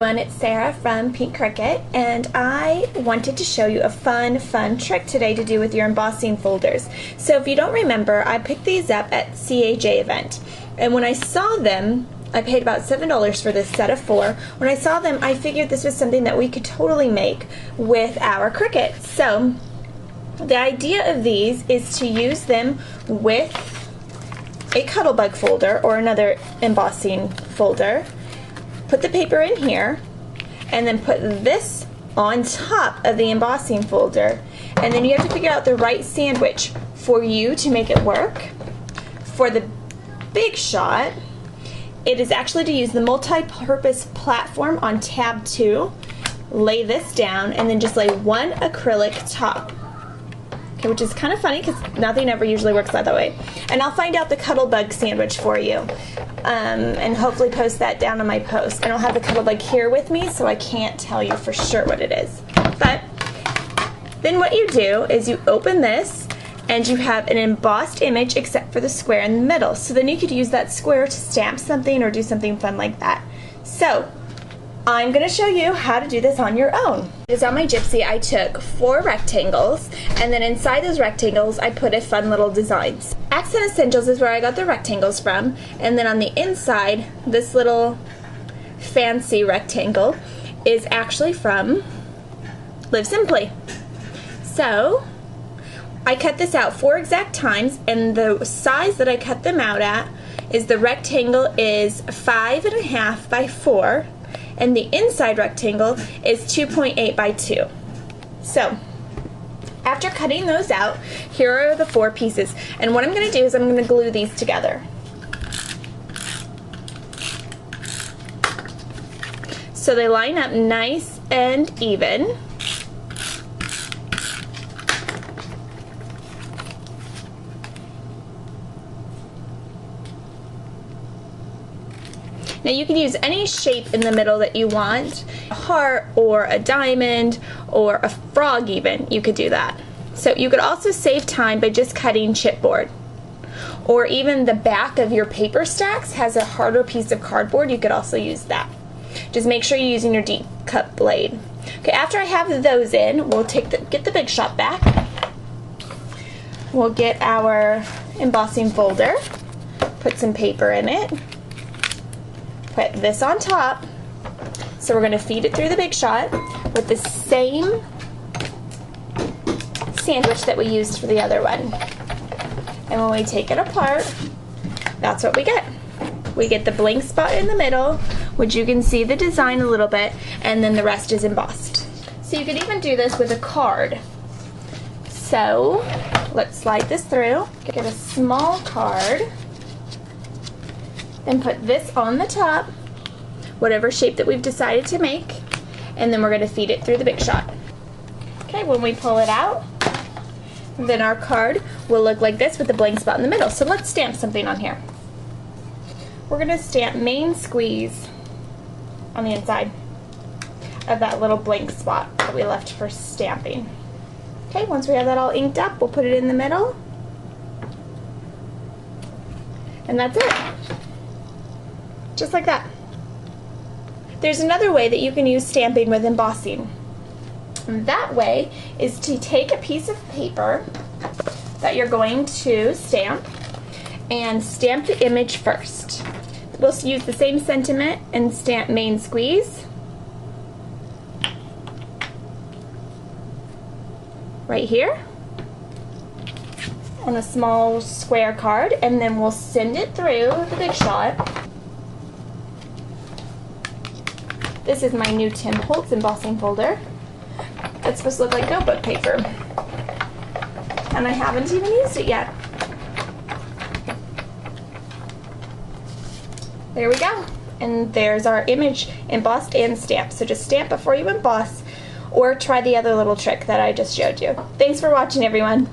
It's Sarah from Pink Cricket, and I wanted to show you a fun trick today to do with your embossing folders. So if you don't remember, I picked these up at CAJ event, and when I saw them, I paid about $7 for this set of 4. When I saw them, I figured this was something that we could totally make with our Cricut. So the idea of these is to use them with a Cuttlebug folder or another embossing folder. Put the paper in here and then put this on top of the embossing folder, and then you have to figure out the right sandwich for you to make it work. For the big shot, it is actually to use the multi-purpose platform on tab 2. Lay this down and then just lay one acrylic top. Okay, which is kind of funny because nothing ever usually works that way. And I'll find out the Cuttlebug sandwich for you. And hopefully post that down on my post. I don't have the Cuttlebug here with me, so I can't tell you for sure what it is. But then what you do is you open this and you have an embossed image except for the square in the middle. So then you could use that square to stamp something or do something fun like that. So I'm going to show you how to do this on your own. Because on my Gypsy I took 4 rectangles, and then inside those rectangles I put a fun little designs. Accent Essentials is where I got the rectangles from, and then on the inside this little fancy rectangle is actually from Live Simply. So I cut this out 4 exact times, and the size that I cut them out at is the rectangle is 5.5 by 4. And the inside rectangle is 2.8 by 2. So after cutting those out, here are the 4 pieces. And what I'm going to do is I'm going to glue these together. So they line up nice and even. Now you can use any shape in the middle that you want, a heart or a diamond or a frog even, you could do that. So you could also save time by just cutting chipboard. Or even the back of your paper stacks has a harder piece of cardboard, you could also use that. Just make sure you're using your deep cut blade. Okay, after I have those in, we'll get the Big Shot back. We'll get our embossing folder, put some paper in it. Put this on top, so we're going to feed it through the Big Shot with the same sandwich that we used for the other one. And when we take it apart, that's what we get. We get the blank spot in the middle, which you can see the design a little bit, and then the rest is embossed. So you could even do this with a card. So let's slide this through, get a small card, and put this on the top, whatever shape that we've decided to make, and then we're going to feed it through the Big Shot. Okay, when we pull it out, then our card will look like this with the blank spot in the middle. So let's stamp something on here. We're going to stamp Main Squeeze on the inside of that little blank spot that we left for stamping. Okay, once we have that all inked up, we'll put it in the middle, and that's it. Just like that. There's another way that you can use stamping with embossing. And that way is to take a piece of paper that you're going to stamp and stamp the image first. We'll use the same sentiment and stamp Main Squeeze right here on a small square card, and then we'll send it through the Big Shot. This is my new Tim Holtz embossing folder. It's supposed to look like notebook paper. And I haven't even used it yet. There we go. And there's our image embossed and stamped. So just stamp before you emboss, or try the other little trick that I just showed you. Thanks for watching, everyone.